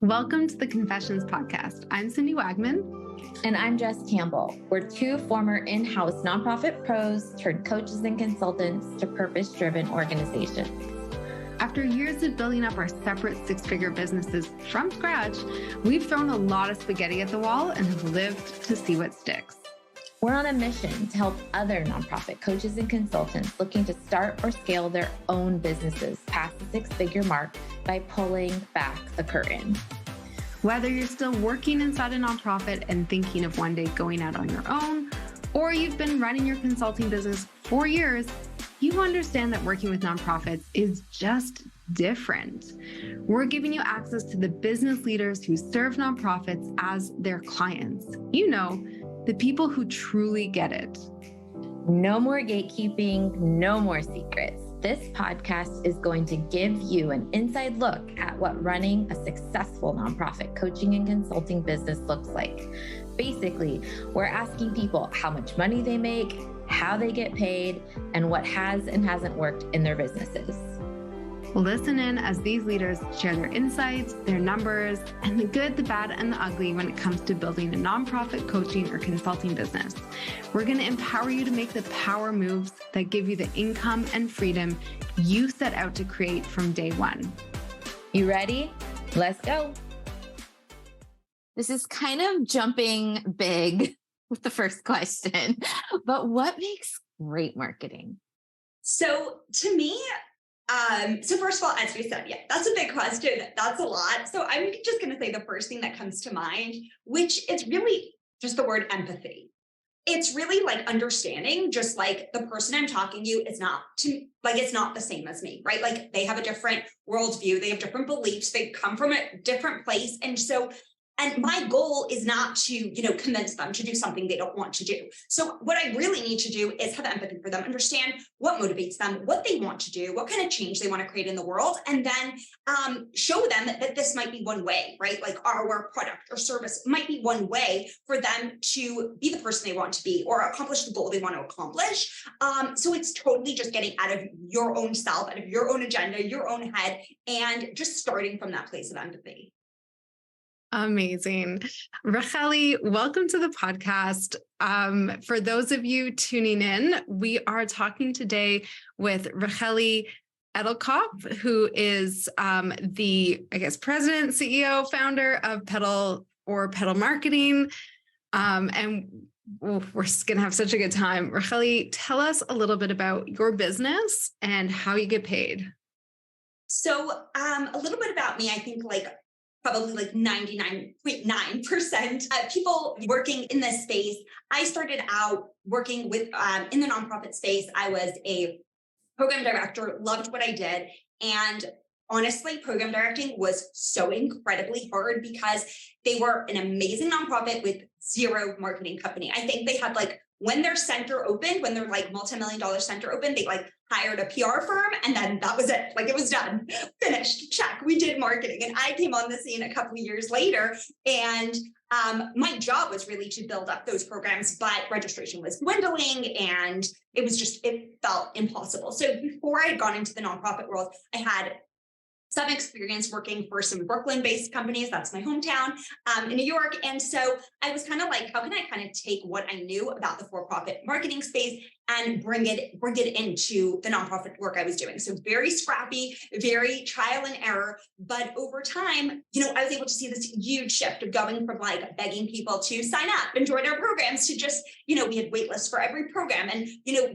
Welcome to the Confessions Podcast. I'm Cindy Wagman. And I'm Jess Campbell. We're two former in-house nonprofit pros turned coaches and consultants to purpose-driven organizations. After years of building up our separate six-figure businesses from scratch, we've thrown a lot of spaghetti at the wall and have lived to see what sticks. We're on a mission to help other nonprofit coaches and consultants looking to start or scale their own businesses past the six-figure mark by pulling back the curtain. Whether you're still working inside a nonprofit and thinking of one day going out on your own, or you've been running your consulting business for years, you understand that working with nonprofits is just different. We're giving you access to the business leaders who serve nonprofits as their clients. You know, the people who truly get it. No more gatekeeping, no more secrets. This podcast is going to give you an inside look at what running a successful nonprofit coaching and consulting business looks like. Basically, we're asking people how much money they make, how they get paid, and what has and hasn't worked in their businesses. Listen in as these leaders share their insights, their numbers, and the good, the bad, and the ugly when it comes to building a nonprofit coaching or consulting business. We're going to empower you to make the power moves that give you the income and freedom you set out to create from day one. You ready? Let's go. This is kind of jumping big with the first question, but what makes great marketing? So to me, so first of all, as we said, yeah, that's a big question. That's a lot. So I'm just going to say the first thing that comes to mind, which is really just the word empathy. It's really like understanding, just like the person I'm talking to is it's not the same as me, right? Like they have a different worldview. They have different beliefs. They come from a different place. And my goal is not to, convince them to do something they don't want to do. So what I really need to do is have empathy for them, understand what motivates them, what they want to do, what kind of change they want to create in the world, and then show them that this might be one way, right? Like our product or service might be one way for them to be the person they want to be or accomplish the goal they want to accomplish. So it's totally just getting out of your own self, out of your own agenda, your own head, and just starting from that place of empathy. Amazing. Racheli, welcome to the podcast. For those of you tuning in, we are talking today with Racheli Edelkopf, who is the, president, CEO, founder of Pedal Marketing. And we're just going to have such a good time. Racheli, tell us a little bit about your business and how you get paid. So a little bit about me, I think probably 99.9% people working in this space. I started out working with in the nonprofit space. I was a program director, loved what I did. And honestly, program directing was so incredibly hard because they were an amazing nonprofit with zero marketing company. I think they had when their center opened, when their multi-million-dollar center opened, they hired a PR firm and then that was it. It was done, finished, check. We did marketing. And I came on the scene a couple of years later and my job was really to build up those programs, but registration was dwindling and it felt impossible. So before I had gone into the nonprofit world, I had some experience working for some Brooklyn-based companies. That's my hometown in New York. And so I was kind of how can I kind of take what I knew about the for-profit marketing space and bring it into the nonprofit work I was doing. So very scrappy, very trial and error. But over time, I was able to see this huge shift of going from begging people to sign up and join our programs to just, we had wait lists for every program and,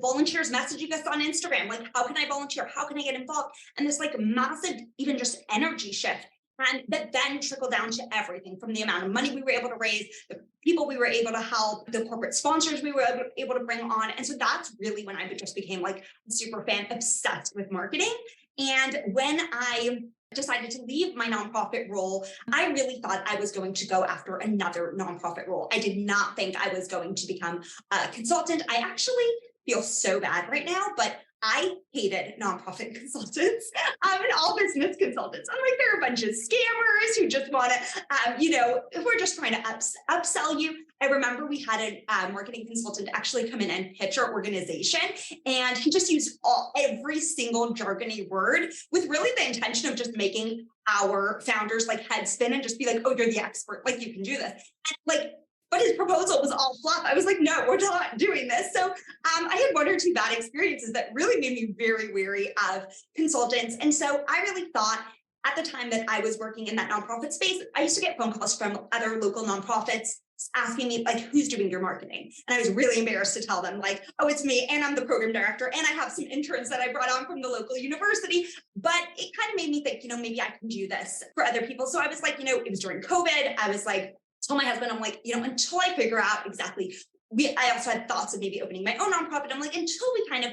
volunteers messaging us on Instagram, how can I volunteer? How can I get involved? And this massive, even just energy shift. And that then trickled down to everything from the amount of money we were able to raise, the people we were able to help, the corporate sponsors we were able to bring on. And so that's really when I just became a super fan, obsessed with marketing. And when I decided to leave my nonprofit role, I really thought I was going to go after another nonprofit role. I did not think I was going to become a consultant. I actually feel so bad right now, but I hated nonprofit consultants and all business consultants. I'm like, they're a bunch of scammers who just want to, who are just trying to upsell you. I remember we had a marketing consultant actually come in and pitch our organization, and he just used every single jargony word with really the intention of just making our founders like head spin and just be like, oh, you're the expert, like you can do this. And like, but his proposal was all fluff. I was like, no, we're not doing this. So I had one or two bad experiences that really made me very wary of consultants. And so I really thought at the time that I was working in that nonprofit space, I used to get phone calls from other local nonprofits asking me like, who's doing your marketing? And I was really embarrassed to tell them like, oh, it's me. And I'm the program director. And I have some interns that I brought on from the local university. But it kind of made me think, maybe I can do this for other people. So I was like, it was during COVID. I was like, told my husband, I'm like, until I figure out exactly, I also had thoughts of maybe opening my own nonprofit. I'm like, until we kind of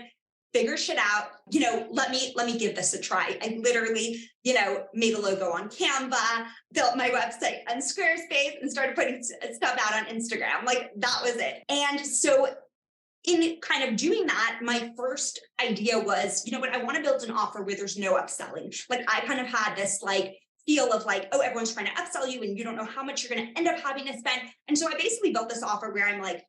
figure shit out, let me give this a try. I literally, made a logo on Canva, built my website on Squarespace, and started putting stuff out on Instagram. Like that was it. And so in kind of doing that, my first idea was, I want to build an offer where there's no upselling. Like I kind of had this like feel of like, oh, everyone's trying to upsell you and you don't know how much you're going to end up having to spend. And so I basically built this offer where I'm like,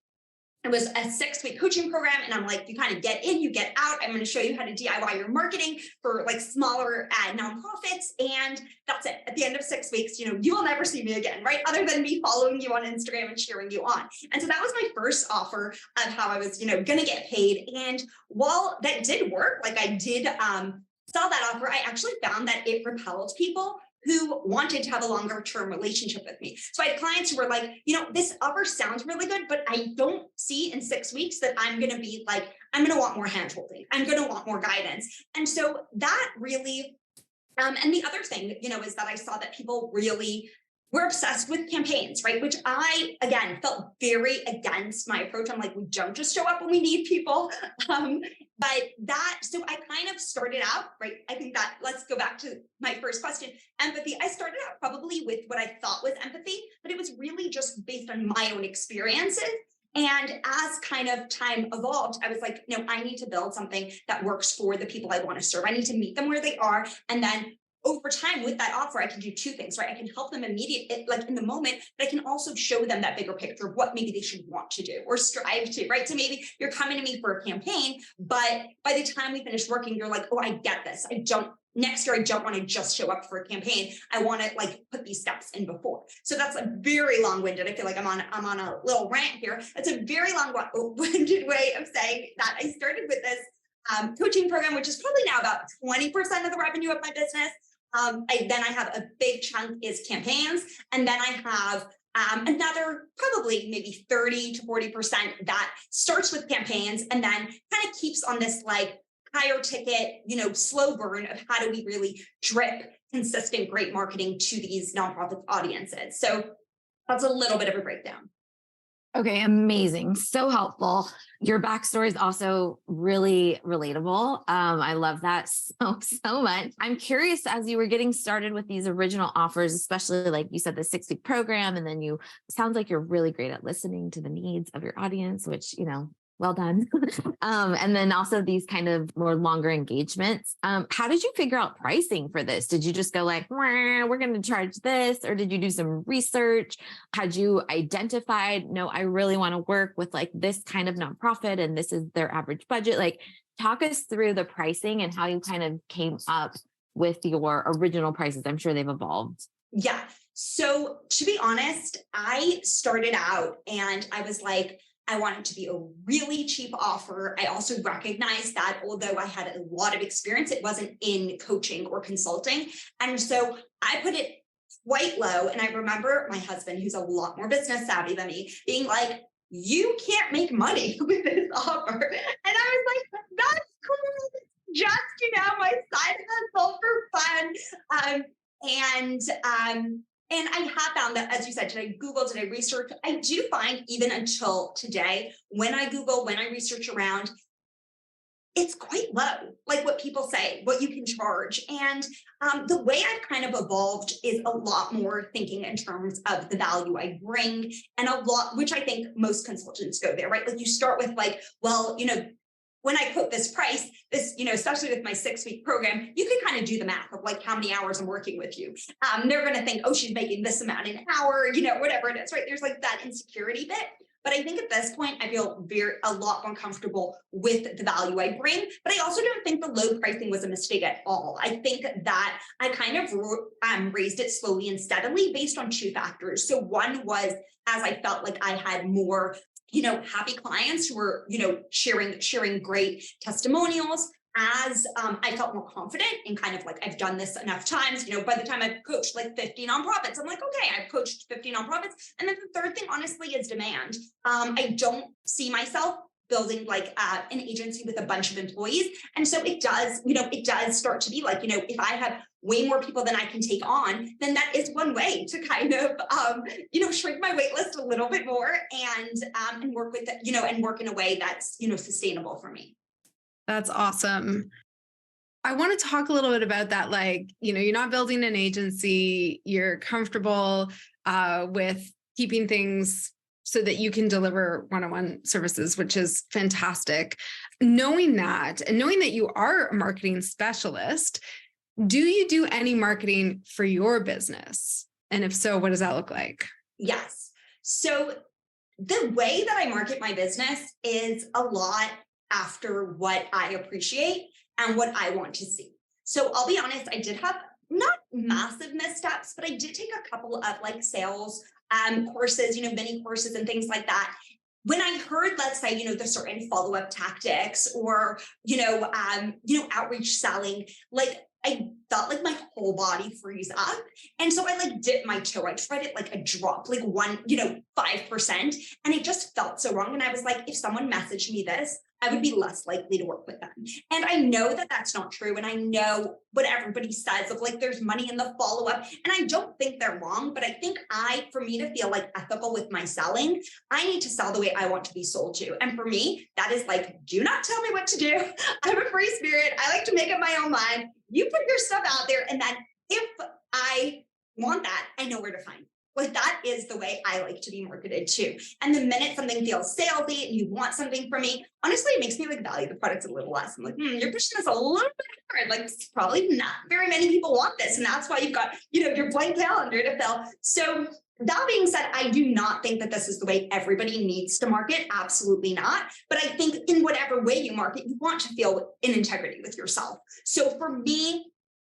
it was a 6-week coaching program. And I'm like, you kind of get in, you get out. I'm going to show you how to DIY your marketing for like smaller nonprofits. And that's it. At the end of 6 weeks, you will never see me again, right? Other than me following you on Instagram and cheering you on. And so that was my first offer of how I was, going to get paid. And while that did work, like I did sell that offer, I actually found that it repelled people who wanted to have a longer term relationship with me. So I had clients who were like, this offer sounds really good, but I don't see in 6 weeks that I'm going to be like, I'm going to want more handholding. I'm going to want more guidance. And so that really, and the other thing, is that I saw that people really were obsessed with campaigns, right? Which I, again, felt very against my approach. I'm like, we don't just show up when we need people. So I kind of started out, right? I think that let's go back to my first question, empathy. I started out probably with what I thought was empathy, but it was really just based on my own experiences. And as kind of time evolved, I was like, no, I need to build something that works for the people I want to serve. I need to meet them where they are. And then over time with that offer, I can do two things, right? I can help them immediately, like in the moment, but I can also show them that bigger picture of what maybe they should want to do or strive to, right? So maybe you're coming to me for a campaign, but by the time we finish working, you're like, oh, I get this. Next year, I don't want to just show up for a campaign. I want to like put these steps in before. So that's a very long-winded. I feel like I'm on a little rant here. It's a very long-winded way of saying that I started with this coaching program, which is probably now about 20% of the revenue of my business. Then I have a big chunk is campaigns. And then I have another probably maybe 30 to 40% that starts with campaigns and then kind of keeps on this like higher ticket, slow burn of how do we really drip consistent, great marketing to these nonprofit audiences. So that's a little bit of a breakdown. Okay, amazing. So helpful. Your backstory is also really relatable. I love that so much. I'm curious, as you were getting started with these original offers, especially like you said, the 6-week program, and then sounds like you're really great at listening to the needs of your audience, which, well done. And then also these kind of more longer engagements. How did you figure out pricing for this? Did you just go like, we're going to charge this? Or did you do some research? Had you identified, no, I really want to work with like this kind of nonprofit and this is their average budget? Like talk us through the pricing and how you kind of came up with your original prices. I'm sure they've evolved. Yeah. So to be honest, I started out and I was like, I want it to be a really cheap offer. I also recognized that although I had a lot of experience, it wasn't in coaching or consulting. And so I put it quite low. And I remember my husband, who's a lot more business savvy than me, being like, you can't make money with this offer. And I was like, that's cool. Just, my side hustle for fun. And I have found that, as you said, did I Google, did I research? I do find even until today, when I Google, when I research around, it's quite low, like what people say, what you can charge. And the way I've kind of evolved is a lot more thinking in terms of the value I bring and a lot, which I think most consultants go there, right? Like you start with like, well, when I quote this price, this, especially with my 6-week program, you can kind of do the math of like how many hours I'm working with you. They're going to think, oh, she's making this amount an hour, whatever it is, right? There's like that insecurity bit. But I think at this point, I feel a lot more comfortable with the value I bring. But I also don't think the low pricing was a mistake at all. I think that I kind of raised it slowly and steadily based on 2 factors. So one was, as I felt like I had more happy clients who were, sharing great testimonials. As I felt more confident and kind of like, I've done this enough times, by the time I've coached like 50 nonprofits, I'm like, okay, I've coached 50 nonprofits. And then the third thing, honestly, is demand. I don't see myself building like an agency with a bunch of employees. And so it does, it does start to be like, if I have way more people than I can take on, then that is one way to kind of, shrink my wait list a little bit more and work with, and work in a way that's, sustainable for me. That's awesome. I want to talk a little bit about that. Like, you're not building an agency, you're comfortable with keeping things so that you can deliver one-on-one services, which is fantastic. Knowing that, and knowing that you are a marketing specialist, do you do any marketing for your business? And if so, what does that look like? Yes. So the way that I market my business is a lot after what I appreciate and what I want to see. So I'll be honest, I did have not massive missteps, but I did take a couple of like sales courses, mini courses and things like that. When I heard, let's say, the certain follow-up tactics or, outreach selling, like I felt like my whole body freeze up. And so I like dipped my toe. I tried it like a drop, like 5%. And it just felt so wrong. And I was like, if someone messaged me this, I would be less likely to work with them. And I know that that's not true. And I know what everybody says of like, there's money in the follow-up. And I don't think they're wrong, but I think for me to feel like ethical with my selling, I need to sell the way I want to be sold to. And for me, that is like, do not tell me what to do. I'm a free spirit. I like to make up my own mind. You put your stuff out there. And then if I want that, I know where to find it. Like that is the way I like to be marketed too. And the minute something feels salesy and you want something from me, honestly, it makes me like value the product a little less. I'm like, you're pushing this a little bit hard. Like it's probably not very many people want this. And that's why you've got, your blank calendar to fill. So that being said, I do not think that this is the way everybody needs to market. Absolutely not. But I think in whatever way you market, you want to feel in integrity with yourself. So for me,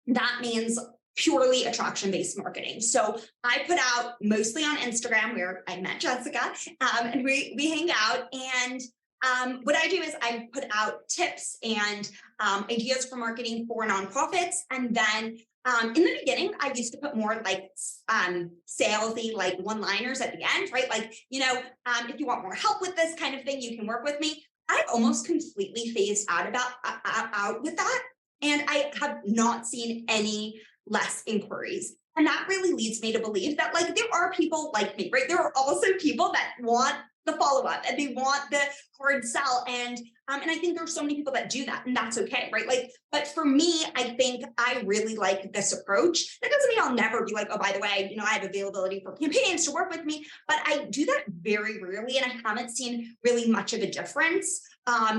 that means purely attraction-based marketing. So I put out mostly on Instagram where I met Jessica and we hang out. And what I do is I put out tips and ideas for marketing for nonprofits. And then in the beginning, I used to put more like salesy, like one-liners at the end, right? Like, if you want more help with this kind of thing, you can work with me. I've almost completely phased out with that. And I have not seen any less inquiries. And that really leads me to believe that like there are people like me, right? There are also people that want the follow-up and they want the hard sell. And I think there's so many people that do that and that's okay, right? Like, but for me, I think I really like this approach. That doesn't mean I'll never be like, oh, by the way, I have availability for campaigns to work with me, but I do that very rarely. And I haven't seen really much of a difference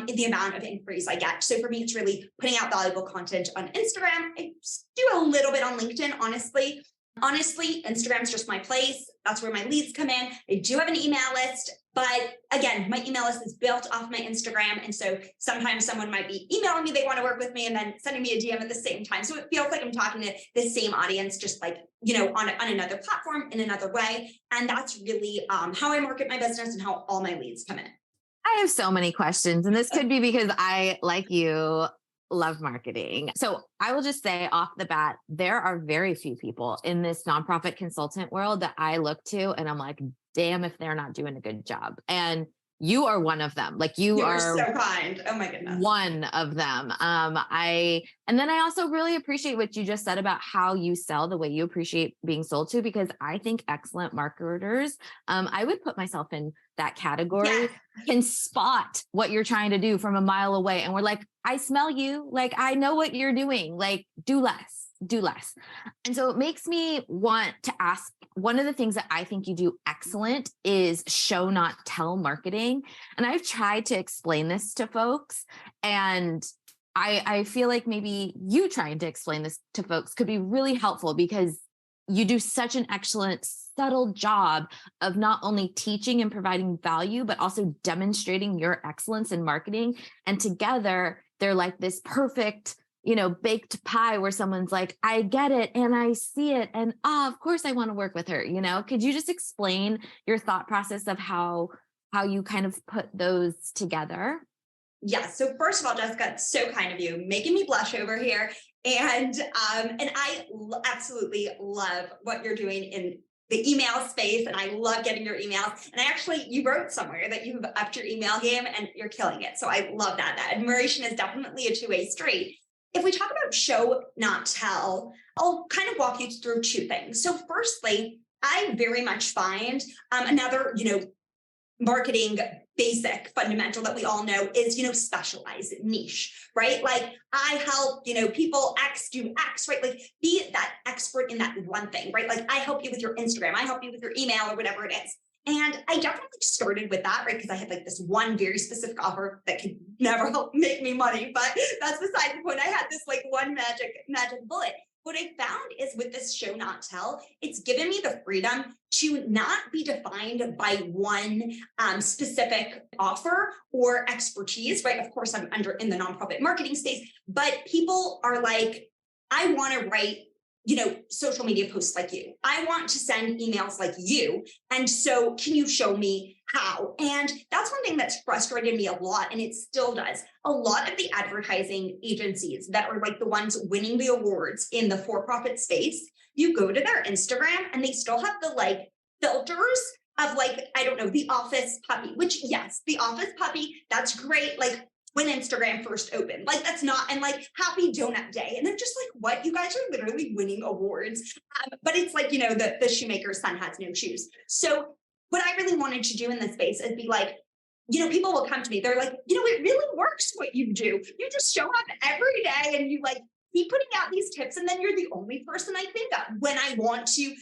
in the amount of inquiries I get. So for me, it's really putting out valuable content on Instagram. I do a little bit on LinkedIn, honestly. Honestly, Instagram's just my place. That's where my leads come in. I do have an email list, but again, my email list is built off my Instagram. And so sometimes someone might be emailing me, they want to work with me and then sending me a DM at the same time. So it feels like I'm talking to the same audience, just like, on another platform in another way. And that's really how I market my business and how all my leads come in. I have so many questions, and this could be because I, like you, love marketing. So I will just say off the bat, there are very few people in this nonprofit consultant world that I look to and I'm like, damn, if they're not doing a good job. And you are one of them. Like you are so kind. Oh my goodness. One of them. And then I also really appreciate what you just said about how you sell, the way you appreciate being sold to, because I think excellent marketers, I would put myself in that category, can spot what you're trying to do from a mile away. And we're like, I smell you. Like, I know what you're doing. Like, do less. do less. And so it makes me want to ask, one of the things that I think you do excellent is show, not tell marketing. And I've tried to explain this to folks, and I feel like maybe you trying to explain this to folks could be really helpful, because you do such an excellent, subtle job of not only teaching and providing value, but also demonstrating your excellence in marketing. And together, they're like this perfect, baked pie where someone's like, I get it and I see it. And of course I want to work with her. Could you just explain your thought process of how you kind of put those together? Yeah. So first of all, Jessica, it's so kind of you, making me blush over here. And I absolutely love what you're doing in the email space. And I love getting your emails. And you wrote somewhere that you've upped your email game and you're killing it. So I love that. That admiration is definitely a two-way street. If we talk about show, not tell, I'll kind of walk you through two things. So firstly, I very much find another, marketing basic fundamental that we all know is, specialize, niche, right? Like I help, people X do X, right? Like be that expert in that one thing, right? Like I help you with your Instagram, I help you with your email or whatever it is. And I definitely started with that, right? Because I had like this one very specific offer that could never help make me money, but that's beside the point. I had this like one magic bullet. What I found is with this show, not tell, it's given me the freedom to not be defined by one specific offer or expertise, right? Of course, I'm in the nonprofit marketing space, but people are like, I want to write social media posts like you. I want to send emails like you. And so can you show me how? And that's one thing that's frustrated me a lot. And it still does. A lot of the advertising agencies that are like the ones winning the awards in the for-profit space, you go to their Instagram and they still have the like filters of like, I don't know, the office puppy, which yes, the office puppy, that's great. Like when Instagram first opened, like that's not, and like happy donut day. And they're just like, what? You guys are literally winning awards. But it's like, the shoemaker's son has no shoes. So what I really wanted to do in this space is be like, people will come to me. They're like, it really works what you do. You just show up every day and you like keep putting out these tips. And then you're the only person I think of when I want to.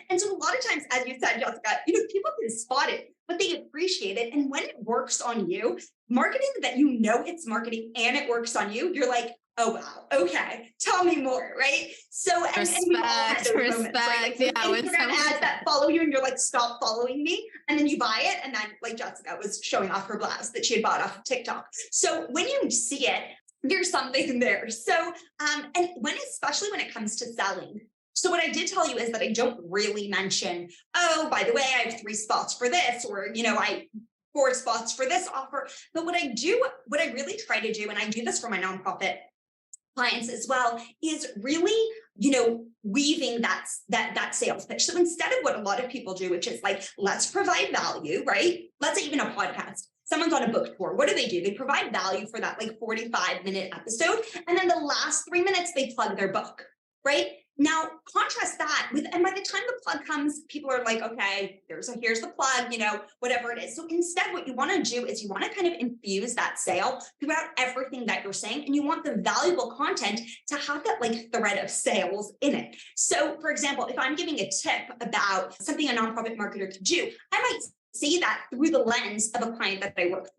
And so a lot of times, as you said, Jessica, people can spot it, but they appreciate it. And when it works on you, marketing that it's marketing and it works on you, you're like, oh, wow. Okay. Tell me more. Right. So, and we all had those moments, right? Like Instagram ads that follow you and you're like, stop following me. And then you buy it. And then like Jessica was showing off her blouse that she had bought off of TikTok. So when you see it, there's something there. So, and especially when it comes to selling. So what I did tell you is that I don't really mention, oh, by the way, I have 3 spots for this, or, I 4 spots for this offer. But what I really try to do, and I do this for my nonprofit clients as well, is really, weaving that sales pitch. So instead of what a lot of people do, which is like, let's provide value, right? Let's say even a podcast. Someone's on a book tour. What do? They provide value for that like 45-minute episode. And then the last 3 minutes, they plug their book, right? Now, contrast that with, and by the time the plug comes, people are like, okay, here's the plug, whatever it is. So instead, what you want to do is you want to kind of infuse that sale throughout everything that you're saying. And you want the valuable content to have that like thread of sales in it. So for example, if I'm giving a tip about something a nonprofit marketer could do, I might say that through the lens of a client that I work with.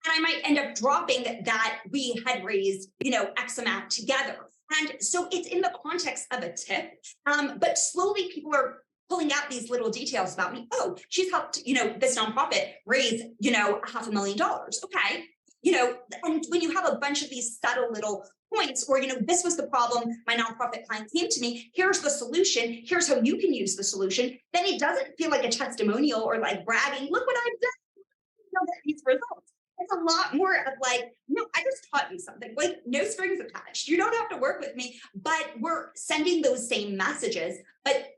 And I might end up dropping that we had raised, X amount together. And so it's in the context of a tip, but slowly people are pulling out these little details about me. Oh, she's helped, this nonprofit raise, $500,000. Okay. And when you have a bunch of these subtle little points, or, this was the problem, my nonprofit client came to me, here's the solution, here's how you can use the solution, then it doesn't feel like a testimonial or like bragging, look what I've done, these results. It's a lot more of like, no, I just taught you something, like no strings attached. You don't have to work with me, but we're sending those same messages, but,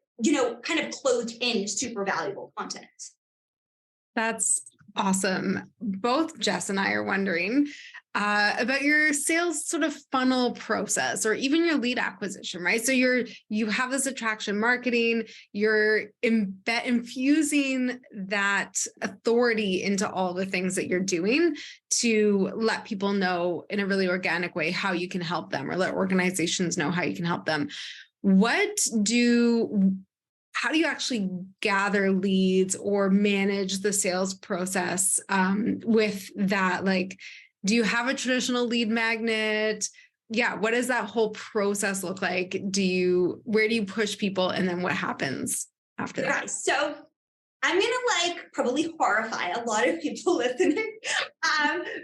kind of clothed in super valuable content. That's Awesome. Both Jess and I are wondering about your sales sort of funnel process, or even your lead acquisition, right? So you have this attraction marketing, you're infusing that authority into all the things that you're doing to let people know in a really organic way how you can help them, or let organizations know how you can help them. How do you actually gather leads or manage the sales process with that? Like, do you have a traditional lead magnet? Yeah. What does that whole process look like? Where do you push people? And then what happens after that? Guys, so I'm going to probably horrify a lot of people listening.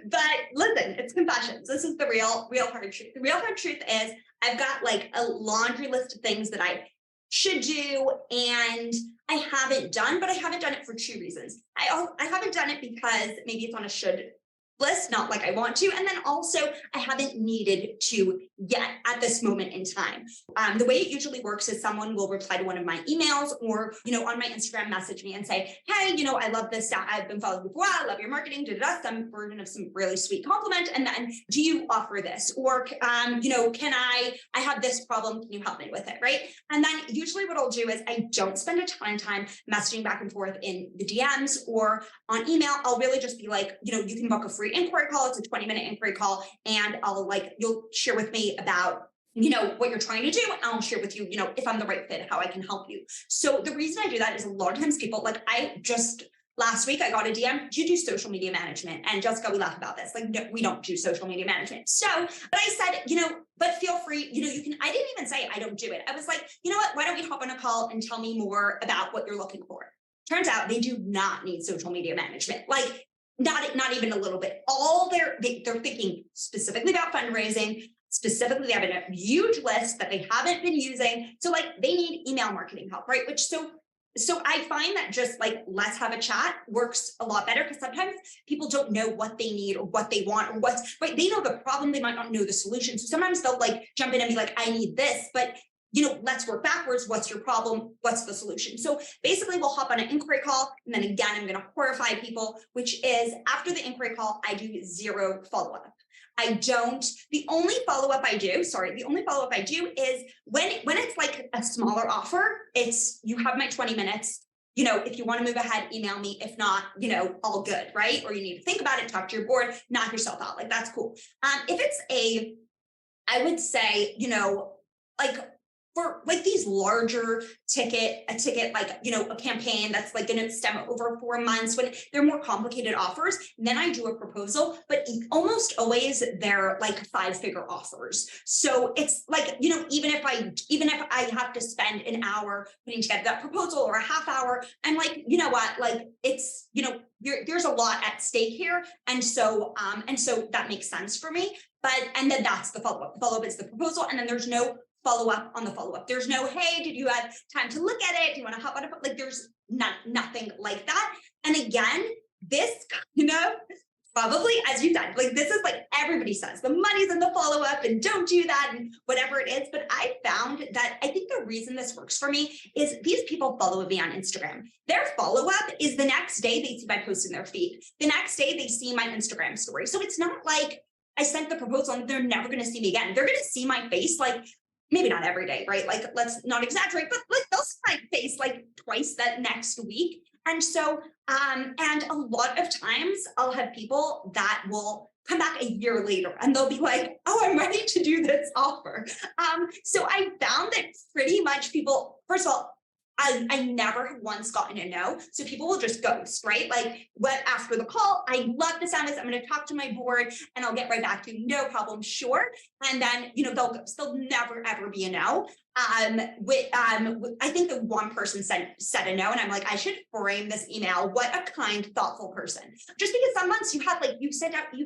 But listen, it's confessions. This is the real hard truth. The real hard truth is I've got a laundry list of things that I should do and I haven't done, but I haven't done it for two reasons. I haven't done it because maybe it's on a should list, not like I want to. And then also I haven't needed to yet at this moment in time. The way it usually works is someone will reply to one of my emails or, on my Instagram, message me and say, hey, I love this. I've been following you for a while. I love your marketing, some version of some really sweet compliment. And then do you offer this? Or, can I have this problem. Can you help me with it? Right. And then usually what I'll do is I don't spend a ton of time messaging back and forth in the DMs or on email. I'll really just be like, you can book a free inquiry call. It's a 20-minute inquiry call. And you'll share with me about, what you're trying to do. And I'll share with you, if I'm the right fit, how I can help you. So the reason I do that is a lot of times people last week I got a DM, do you do social media management? And Jessica, we laugh about this. No, we don't do social media management. So, but I said, but feel free, you can, I didn't even say I don't do it. I was like, you know what, why don't we hop on a call and tell me more about what you're looking for? Turns out they do not need social media management. Not even a little bit. They're thinking specifically about fundraising. Specifically, they have a huge list that they haven't been using. So they need email marketing help, right? So I find that just let's have a chat works a lot better, because sometimes people don't know what they need or what they want or what's right. They know the problem, they might not know the solution. So sometimes they'll jump in and be like, I need this, but let's work backwards. What's your problem? What's the solution? So basically we'll hop on an inquiry call. And then again, I'm going to horrify people, which is after the inquiry call, I do zero follow-up. The only follow-up I do is when it's a smaller offer, it's, you have my 20 minutes, if you want to move ahead, email me. If not, all good, right? Or you need to think about it, talk to your board, knock yourself out. That's cool. If it's I would say, for these larger a campaign that's going to stem over 4 months, when they're more complicated offers, then I do a proposal, but almost always they're 5-figure offers. So it's even if I have to spend an hour putting together that proposal or a half hour, I'm you know what, it's, there's a lot at stake here. And so that makes sense for me. And then that's the follow-up. The follow-up is the proposal. And then there's no follow-up on the follow-up. There's no, hey, did you have time to look at it? Do you want to hop on it? There's nothing like that. And again, this probably, as you said, this is everybody says, the money's in the follow-up and don't do that and whatever it is. But I found that I think the reason this works for me is these people follow me on Instagram. Their follow-up is the next day they see my post in their feed. The next day they see my Instagram story. So it's not I sent the proposal and they're never going to see me again. They're going to see my face maybe not every day, right? Let's not exaggerate, but they'll see my face twice that next week. And so, and a lot of times I'll have people that will come back a year later and they'll be like, oh, I'm ready to do this offer. So I found that pretty much people, first of all, I never have once gotten a no. So people will just ghost, right? After the call, I love the sound of this. I'm going to talk to my board and I'll get right back to you. No problem. Sure. And then, they'll ghost. There'll never, ever be a no. I think the one person said a no. And I'm I should frame this email. What a kind, thoughtful person. Just because some months you have you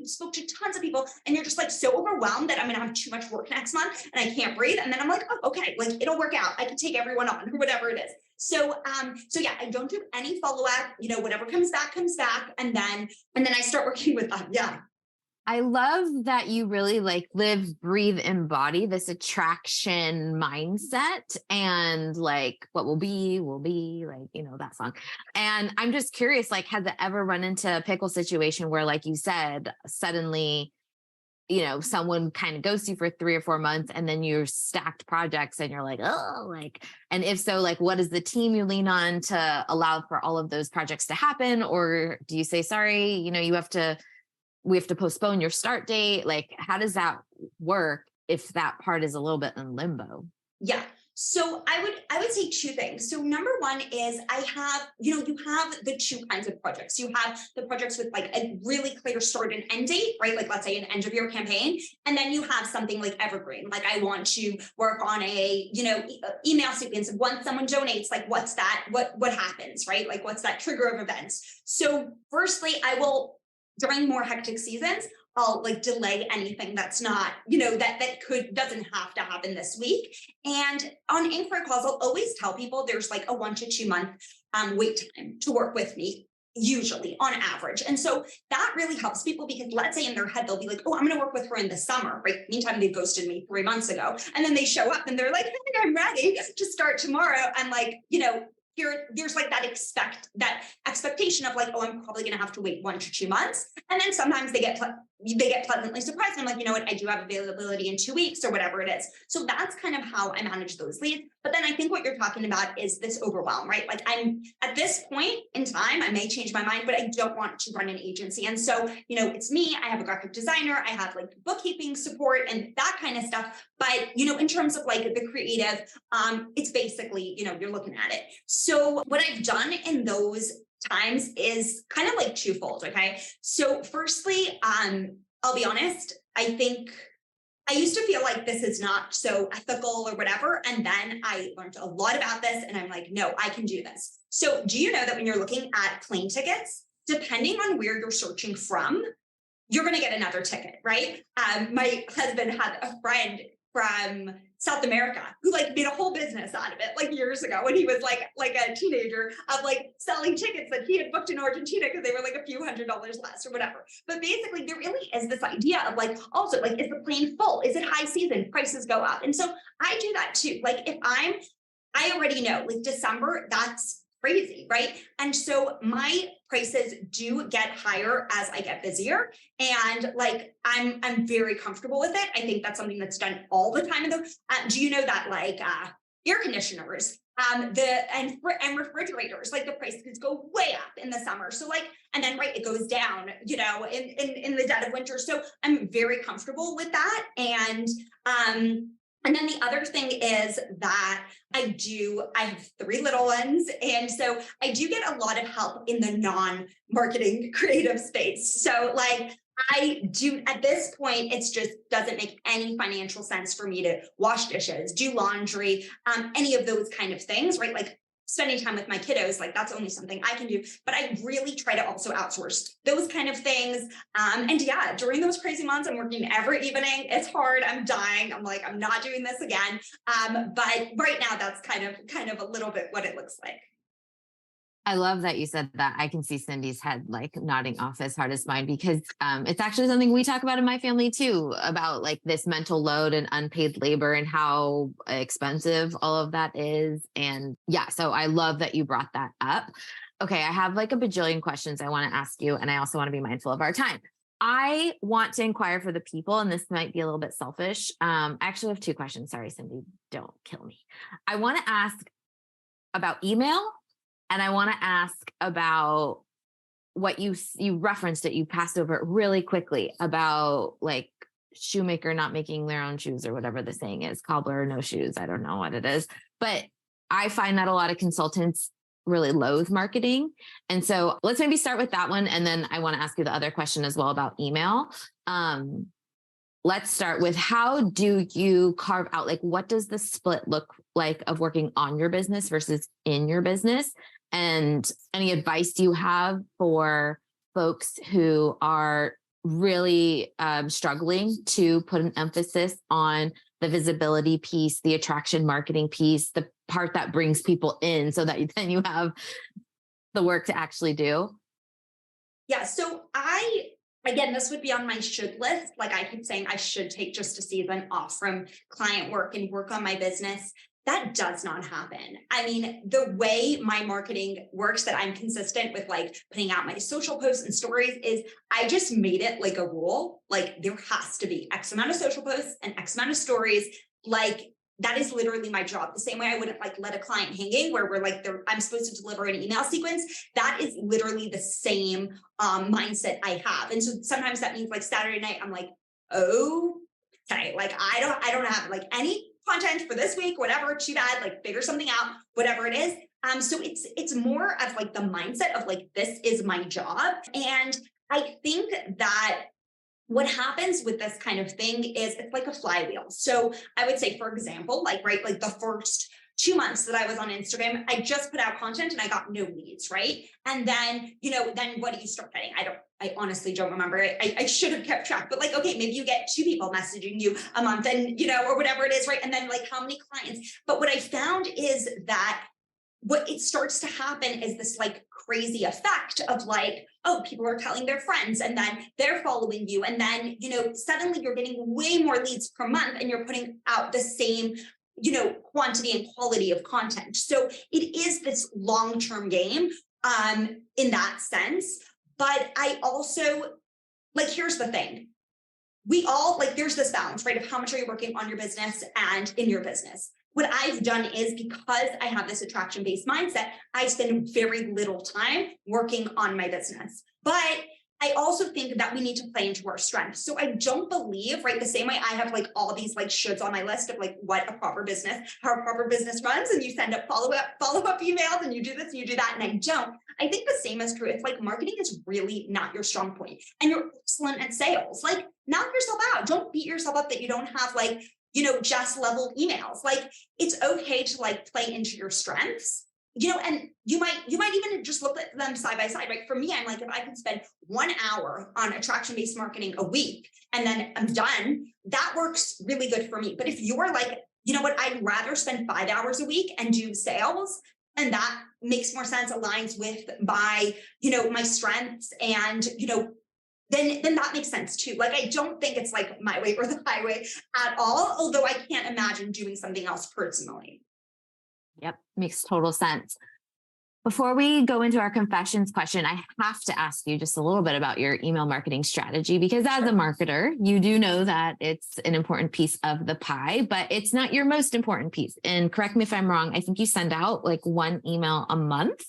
spoke to tons of people and you're just so overwhelmed that I'm going to have too much work next month and I can't breathe. And then I'm oh, okay, it'll work out. I can take everyone on or whatever it is. So yeah, I don't do any follow-up, whatever comes back. And then I start working with them. Yeah. I love that you really like live, breathe, embody this attraction mindset and like what will be, like, that song. And I'm just curious, like, has it ever run into a pickle situation where, like you said, suddenly, someone kind of ghosts you for 3 or 4 months and then you're stacked projects and you're like, oh, like, and if so, like, what is the team you lean on to allow for all of those projects to happen? Or do you say, sorry, we have to postpone your start date? Like, how does that work if that part is a little bit in limbo? Yeah. So I would say two things. So number one is I have, you have the two kinds of projects. You have the projects with like a really clear start and end date, right? Like let's say an end of year campaign. And then you have something like evergreen. Like I want to work on a, email sequence. Once someone donates, like what's that? What happens, right? Like what's that trigger of events? So firstly, I will, during more hectic seasons, I'll like delay anything that's not, doesn't have to happen this week. And on inquiry calls, I'll always tell people there's like a 1 to 2 month wait time to work with me, usually on average. And so that really helps people because let's say in their head, they'll be like, oh, I'm going to work with her in the summer, right? Meantime, they ghosted me 3 months ago. And then they show up and they're like, hey, I'm ready to start tomorrow. And like, there's like that expectation of like, oh, I'm probably going to have to wait 1 to 2 months. And then sometimes they get pleasantly surprised. I'm like, you know what, I do have availability in 2 weeks or whatever it is. So that's kind of how I manage those leads. But then I think what you're talking about is this overwhelm, right? Like I'm at this point in time, I may change my mind, but I don't want to run an agency. And so, it's me, I have a graphic designer, I have like bookkeeping support and that kind of stuff. But, in terms of like the creative, it's basically, you're looking at it. So what I've done in those times is kind of like twofold. Okay. So firstly, I'll be honest, I think I used to feel like this is not so ethical or whatever. And then I learned a lot about this and I'm like, no, I can do this. So do you know that when you're looking at plane tickets, depending on where you're searching from, you're going to get another ticket, right? My husband had a friend from South America who like made a whole business out of it like years ago when he was like a teenager of like selling tickets that he had booked in Argentina because they were like a few $100s less or whatever. But basically there really is this idea of like, also like, is the plane full? Is it high season? Prices go up. And so I do that too. Like if I already know like December, that's crazy, right? And so my prices do get higher as I get busier. And like, I'm very comfortable with it. I think that's something that's done all the time. Do you know that like air conditioners, and refrigerators, like the prices go way up in the summer. So like, and then right, it goes down, in the dead of winter. So I'm very comfortable with that. And then the other thing is that I have 3 little ones. And so I do get a lot of help in the non-marketing creative space. So like I do at this point, it's just doesn't make any financial sense for me to wash dishes, do laundry, any of those kind of things, right? Like spending time with my kiddos, like that's only something I can do, but I really try to also outsource those kind of things. And yeah, during those crazy months, I'm working every evening. It's hard. I'm dying. I'm like, I'm not doing this again. But right now that's kind of a little bit what it looks like. I love that you said that. I can see Cindy's head like nodding off as hard as mine because it's actually something we talk about in my family too, about like this mental load and unpaid labor and how expensive all of that is. And yeah, so I love that you brought that up. Okay, I have like a bajillion questions I want to ask you, and I also want to be mindful of our time. I want to inquire for the people, and this might be a little bit selfish. I actually have 2 questions. Sorry, Cindy, don't kill me. I want to ask about email. And I want to ask about what you referenced it, you passed over it really quickly about like shoemaker not making their own shoes or whatever the saying is, cobbler, no shoes. I don't know what it is, but I find that a lot of consultants really loathe marketing. And so let's maybe start with that one. And then I want to ask you the other question as well about email. Let's start with how do you carve out, like, what does the split look like of working on your business versus in your business? And any advice you have for folks who are really struggling to put an emphasis on the visibility piece, the attraction marketing piece, the part that brings people in so that then you have the work to actually do? Yeah. So I again, this would be on my should list. Like I keep saying I should take just a season off from client work and work on my business. That does not happen. I mean, the way my marketing works, that I'm consistent with like putting out my social posts and stories, is I just made it like a rule. Like there has to be X amount of social posts and X amount of stories. Like that is literally my job. The same way I wouldn't like let a client hanging where we're like, I'm supposed to deliver an email sequence. That is literally the same mindset I have. And so sometimes that means like Saturday night, I'm like, oh, okay, like I don't have like any content for this week, whatever, too bad, like figure something out, whatever it is. So it's more of like the mindset of like, this is my job. And I think that what happens with this kind of thing is it's like a flywheel. So I would say, for example, like the first 2 months that I was on Instagram, I just put out content and I got no leads, right? And then, then what do you start getting? I honestly don't remember. I should have kept track, but like, okay, maybe you get 2 people messaging you a month and, or whatever it is, right? And then like how many clients? But what I found is that what it starts to happen is this like crazy effect of like, oh, people are telling their friends and then they're following you. And then, suddenly you're getting way more leads per month and you're putting out the same, quantity and quality of content. So it is this long-term game in that sense. But I also, like, here's the thing. We all, like, there's this balance, right? Of how much are you working on your business and in your business. What I've done is, because I have this attraction-based mindset, I spend very little time working on my business. But I also think that we need to play into our strengths. So I don't believe, right, the same way I have like all these like shoulds on my list of like what a proper business, how a proper business runs, and you send up follow-up emails and you do this and you do that, and I don't. I think the same is true. It's like marketing is really not your strong point and you're excellent at sales. Like, knock yourself out. Don't beat yourself up that you don't have like, just level emails. Like, it's okay to like play into your strengths. And you might even just look at them side by side, right? For me, I'm like, if I can spend 1 hour on attraction-based marketing a week and then I'm done, that works really good for me. But if you're like, you know what, I'd rather spend 5 hours a week and do sales, and that makes more sense, aligns with my, my strengths, and, then that makes sense too. Like, I don't think it's like my way or the highway at all, although I can't imagine doing something else personally. Yep. Makes total sense. Before we go into our confessions question, I have to ask you just a little bit about your email marketing strategy, because as a marketer, you do know that it's an important piece of the pie, but it's not your most important piece. And correct me if I'm wrong, I think you send out like 1 email a month.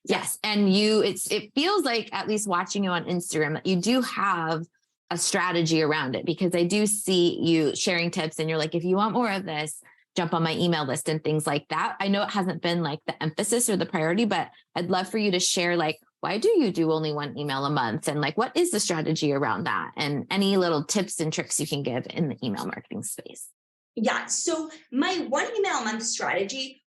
Yes. And it feels like, at least watching you on Instagram, that you do have a strategy around it, because I do see you sharing tips and you're like, if you want more of this, jump on my email list and things like that. I know it hasn't been like the emphasis or the priority, but I'd love for you to share, like, why do you do only 1 email a month? And like, what is the strategy around that? And any little tips and tricks you can give in the email marketing space. Yeah. So my 1 email a month strategy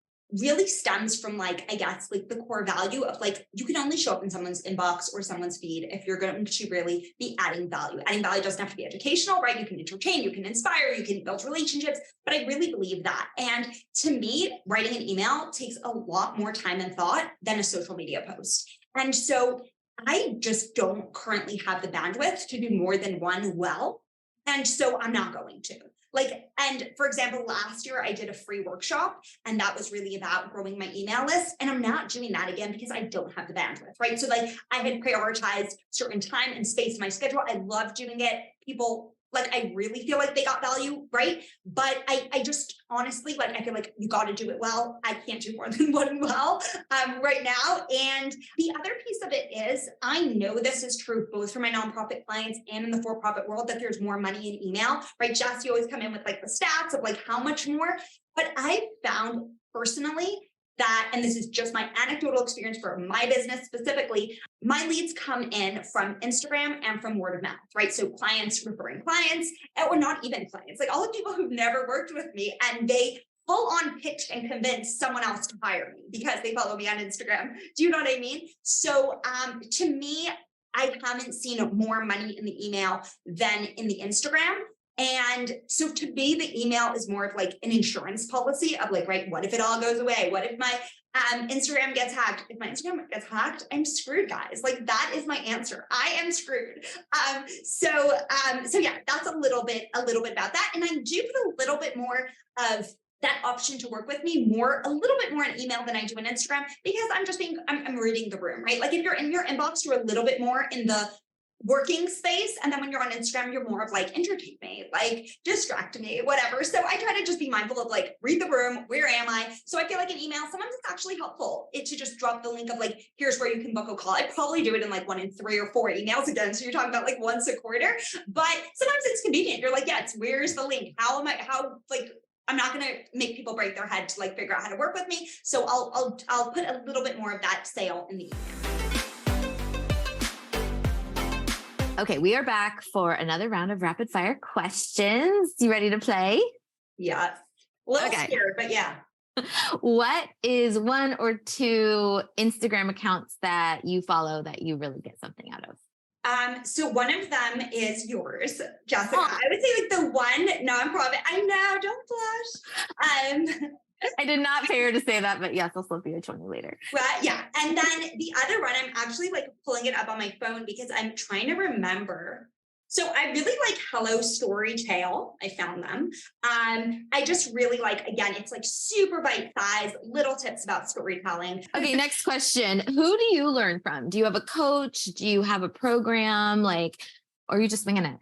really stems from like, I guess, like the core value of like, you can only show up in someone's inbox or someone's feed if you're going to really be adding value. Adding value doesn't have to be educational, right? You can entertain, you can inspire, you can build relationships, but I really believe that. And to me, writing an email takes a lot more time and thought than a social media post. And so I just don't currently have the bandwidth to do more than 1 well. And so I'm not going to. And for example, last year I did a free workshop, and that was really about growing my email list. And I'm not doing that again because I don't have the bandwidth, right? So like, I had prioritized certain time and space in my schedule. I love doing it. People, like, I really feel like they got value, right? But I just honestly, like, I feel like you got to do it well. I can't do more than 1 well right now. And the other piece of it is, I know this is true both for my nonprofit clients and in the for-profit world, that there's more money in email, right? Jess, you always come in with like the stats of like how much more, but I found personally that, and this is just my anecdotal experience for my business specifically, my leads come in from Instagram and from word of mouth, right? So clients referring clients, or not even clients, like all the people who've never worked with me, and they full on pitched and convinced someone else to hire me because they follow me on Instagram. Do you know what I mean? So to me, I haven't seen more money in the email than in the Instagram. And so to me, the email is more of like an insurance policy of like, right, what if it all goes away? What if my Instagram gets hacked. If my Instagram gets hacked, I'm screwed, guys. Like that is my answer. I am screwed. So yeah, that's a little bit about that. And I do put a little bit more of that option to work with me a little bit more in email than I do in Instagram, because I'm reading the room, right? Like if you're in your inbox, you're a little bit more in the working space. And then when you're on Instagram, you're more of like, entertain me, like distract me, whatever. So I try to just be mindful of like, read the room, where am I? So I feel like an email, sometimes it's actually helpful to just drop the link of like, here's where you can book a call. I probably do it in like 1 in 3 or 4 emails again. So you're talking about like once a quarter, but sometimes it's convenient. You're like, yeah, where's the link? I'm not going to make people break their head to like figure out how to work with me. So I'll put a little bit more of that sale in the email. Okay, we are back for another round of rapid fire questions. You ready to play? Yeah. A little scared, but yeah. What is 1 or 2 Instagram accounts that you follow that you really get something out of? So one of them is yours, Jessica. I would say like the one nonprofit. I know, don't blush. I did not pay her to say that, but yes, I'll slip you a 20 later. But yeah. And then the other one, I'm actually like pulling it up on my phone because I'm trying to remember. So I really like Hello Storytale. I found them. I just really like, again, it's like super bite-sized, little tips about storytelling. Okay, next question. Who do you learn from? Do you have a coach? Do you have a program? Or are you just winging it?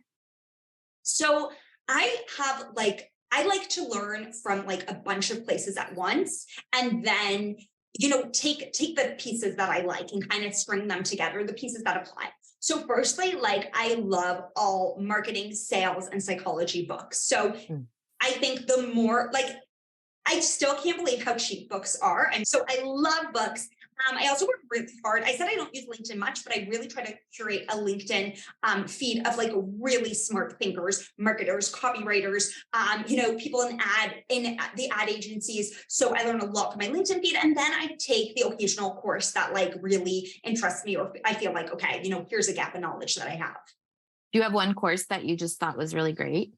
So I like to learn from like a bunch of places at once, and then, take the pieces that I like and kind of string them together, the pieces that apply. So firstly, like I love all marketing, sales, and psychology books. So I think the more I still can't believe how cheap books are. And so I love books. I also work really hard. I said I don't use LinkedIn much, but I really try to curate a LinkedIn feed of like really smart thinkers, marketers, copywriters, people in the ad agencies. So I learn a lot from my LinkedIn feed. And then I take the occasional course that like really interests me, or I feel like, okay, here's a gap in knowledge that I have. Do you have one course that you just thought was really great?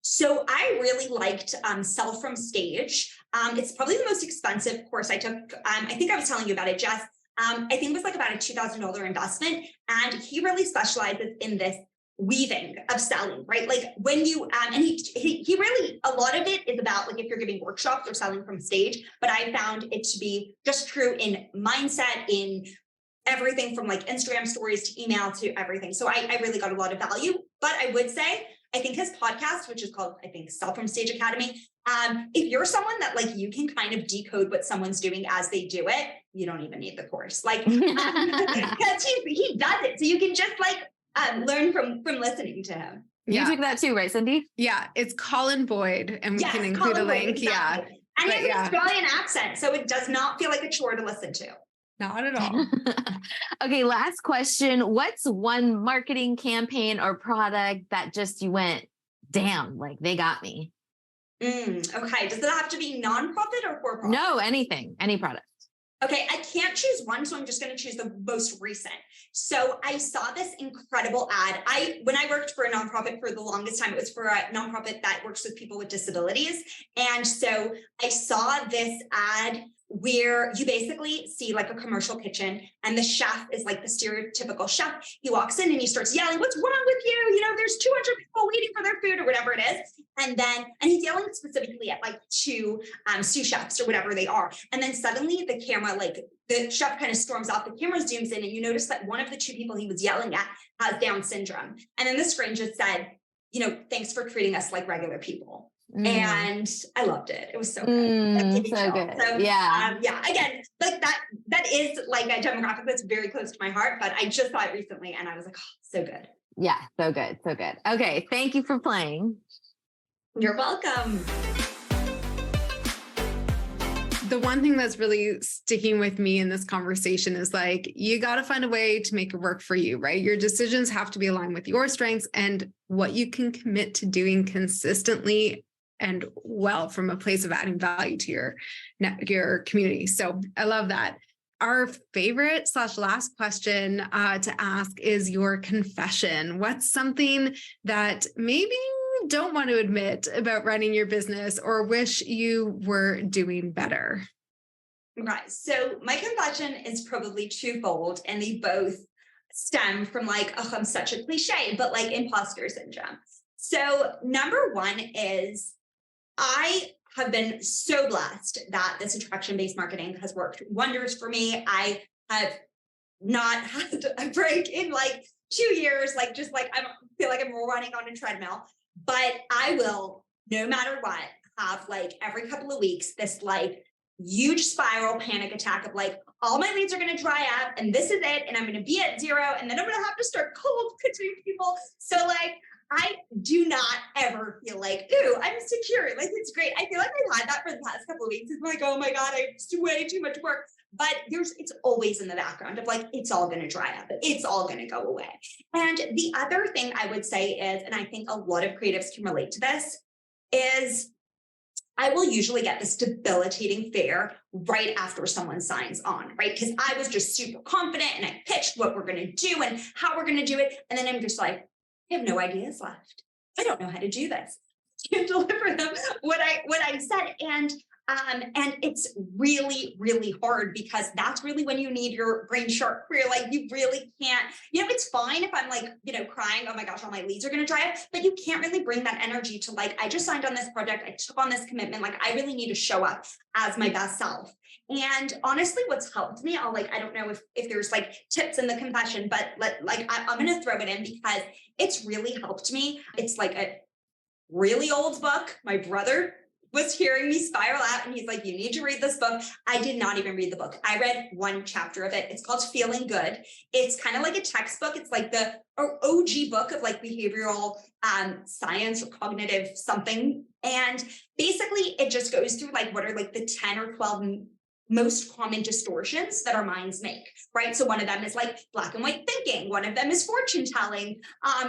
So I really liked Sell from Stage. It's probably the most expensive course I took. I think I was telling you about it, Jess. I think it was like about a $2,000 investment. And he really specializes in this weaving of selling, right? Like when you, and he really, a lot of it is about like if you're giving workshops or selling from stage, but I found it to be just true in mindset, in everything from like Instagram stories to email to everything. So I really got a lot of value, but I would say, I think his podcast, which is called, I think, Sell from Stage Academy. If you're someone that like, you can kind of decode what someone's doing as they do it, you don't even need the course. Like, because he does it. So you can just like learn from listening to him. You took that too, right, Cindy? Yeah. It's Colin Boyd, and we can include a link. Exactly. Yeah. And he has an Australian accent, so it does not feel like a chore to listen to. Not at all. Okay, last question. What's one marketing campaign or product that just you went, damn, like they got me? Okay. Does it have to be nonprofit or for profit? No, anything, any product. Okay, I can't choose one, so I'm just going to choose the most recent. So I saw this incredible ad. When I worked for a nonprofit for the longest time, it was for a nonprofit that works with people with disabilities. And so I saw this ad where you basically see like a commercial kitchen, and the chef is like the stereotypical chef. He walks in and he starts yelling, "What's wrong with you? There's 200 people waiting for their food," or whatever it is. And he's yelling specifically at like 2 sous chefs or whatever they are. And then suddenly the camera, like the chef kind of storms off, the camera zooms in, and you notice that one of the 2 people he was yelling at has Down syndrome. And then the screen just said, "Thanks for treating us like regular people." And I loved it. It was so good. So good. So, yeah. Again, like that is like a demographic that's very close to my heart, but I just saw it recently and I was like, oh, so good. Yeah. So good. So good. Okay. Thank you for playing. You're welcome. The one thing that's really sticking with me in this conversation is like, you got to find a way to make it work for you, right? Your decisions have to be aligned with your strengths and what you can commit to doing consistently and well from a place of adding value to your community. So I love that. Our favorite / last question to ask is your confession. What's something that maybe you don't want to admit about running your business or wish you were doing better? Right. So my confession is probably twofold, and they both stem from like, oh, I'm such a cliche, but like imposter syndrome. So number one is I have been so blessed that this attraction-based marketing has worked wonders for me. I have not had a break in like 2 years, like just like I feel like I'm running on a treadmill, but I will, no matter what, have like every couple of weeks this like huge spiral panic attack of like all my leads are going to dry up and this is it and I'm going to be at zero and then I'm going to have to start cold pitching people. So like I do not ever feel like, ooh, I'm secure. Like, it's great. I feel like I've had that for the past couple of weeks. It's like, oh my God, I have way too much work. But it's always in the background of like, it's all going to dry up. It's all going to go away. And the other thing I would say is, and I think a lot of creatives can relate to this, is I will usually get this debilitating fear right after someone signs on, right? Because I was just super confident and I pitched what we're going to do and how we're going to do it. And then I'm just like, I have no ideas left. I don't know how to do this. I can't deliver them what I said. And it's really, really hard because that's really when you need your brain sharp, where you're like, you really can't, it's fine if I'm like, crying, oh my gosh, all my leads are going to dry up, but you can't really bring that energy to like, I just signed on this project. I took on this commitment. Like I really need to show up as my best self. And honestly, what's helped me, I don't know if there's like tips in the confession, but I'm going to throw it in because it's really helped me. It's like a really old book. My brother was hearing me spiral out and he's like, you need to read this book. I did not even read the book. I read one chapter of it. It's called Feeling Good. It's kind of like a textbook. It's like the OG book of like behavioral science or cognitive something. And basically it just goes through like, what are like the 10 or 12 most common distortions that our minds make, right? So one of them is like black and white thinking. One of them is fortune telling,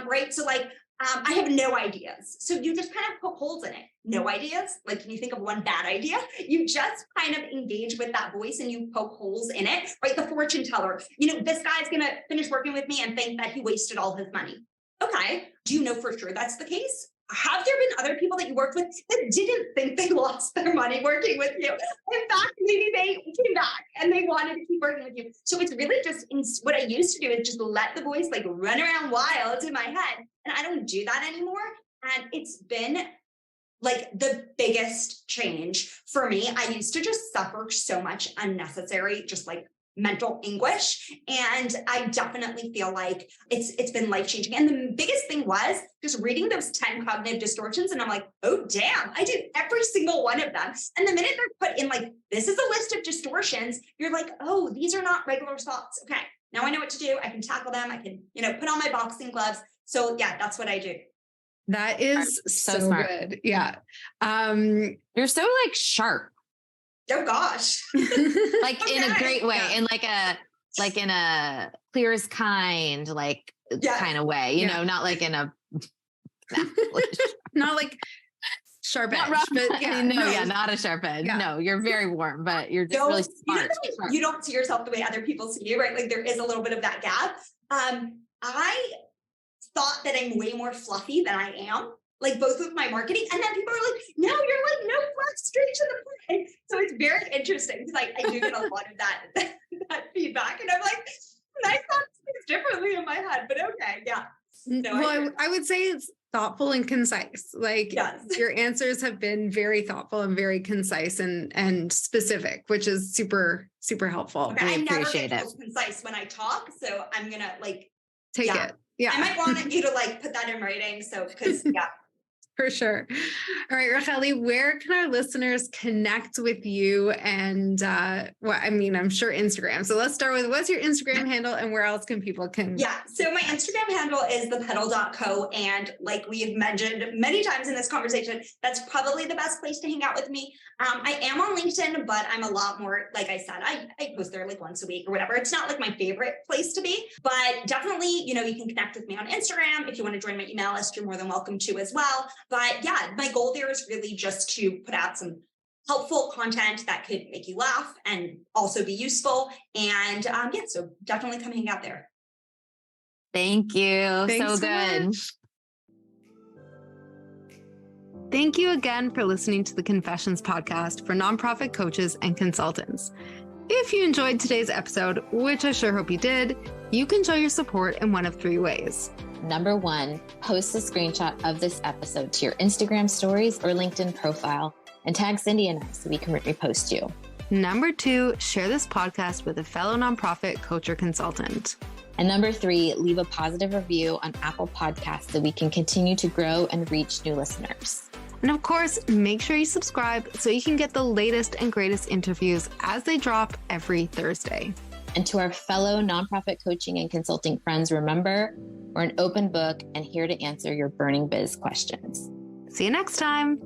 right? So like, I have no ideas. So you just kind of poke holes in it. No ideas. Like, can you think of one bad idea? You just kind of engage with that voice and you poke holes in it, right? The fortune teller, this guy's going to finish working with me and think that he wasted all his money. Okay. Do you know for sure that's the case? Have there been other people that you worked with that didn't think they lost their money working with you? In fact, maybe they came back and they wanted to keep working with you. So it's really just what I used to do is just let the voice like run around wild in my head. And I don't do that anymore. And it's been like the biggest change for me. I used to just suffer so much unnecessary, just like mental anguish. And I definitely feel like it's been life-changing. And the biggest thing was just reading those 10 cognitive distortions. And I'm like, oh, damn, I did every single one of them. And the minute they're put in like, this is a list of distortions, you're like, oh, these are not regular thoughts. Okay, now I know what to do. I can tackle them. I can, put on my boxing gloves. So yeah, that's what I do. That is so smart. Good. Yeah. You're so like sharp. Oh gosh. Like okay. In a great way. Yeah. In in a clear as kind, like kind of way, you know, not like in a, not like sharp edge, but not a sharp edge. Yeah. No, you're very warm, but you're just really smart. You don't see yourself the way other people see you, right? Like there is a little bit of that gap. I thought that I'm way more fluffy than I am. Like both with my marketing. And then people are like, no, you're like, no, flex straight to the point. So it's very interesting because I do get a lot of that feedback. And I'm like, I thought things differently in my head, but okay. Yeah. No, well, I would say it's thoughtful and concise. Like your answers have been very thoughtful and very concise and specific, which is super, super helpful. Okay, I never get concise when I talk. So I'm going to like take it. Yeah. I might want you to like put that in writing. So, because For sure. All right, Racheli, where can our listeners connect with you? And I'm sure Instagram. So let's start with what's your Instagram handle and where else can people Yeah. So my Instagram handle is thepedal.co. And like we have mentioned many times in this conversation, that's probably the best place to hang out with me. I am on LinkedIn, but I'm a lot more, like I said, I post there like once a week or whatever. It's not like my favorite place to be, but definitely, you can connect with me on Instagram. If you want to join my email list, you're more than welcome to as well. But yeah, my goal there is really just to put out some helpful content that could make you laugh and also be useful. And so definitely come hang out there. Thank you. Thanks so good. Thank you again for listening to the Confessions podcast for nonprofit coaches and consultants. If you enjoyed today's episode, which I sure hope you did, you can show your support in one of 3 ways. Number 1, post a screenshot of this episode to your Instagram stories or LinkedIn profile and tag Cindy and I so we can repost you. Number 2, share this podcast with a fellow nonprofit coach or consultant. And number 3, leave a positive review on Apple Podcasts so we can continue to grow and reach new listeners. And of course, make sure you subscribe so you can get the latest and greatest interviews as they drop every Thursday. And to our fellow nonprofit coaching and consulting friends, remember, we're an open book and here to answer your burning biz questions. See you next time.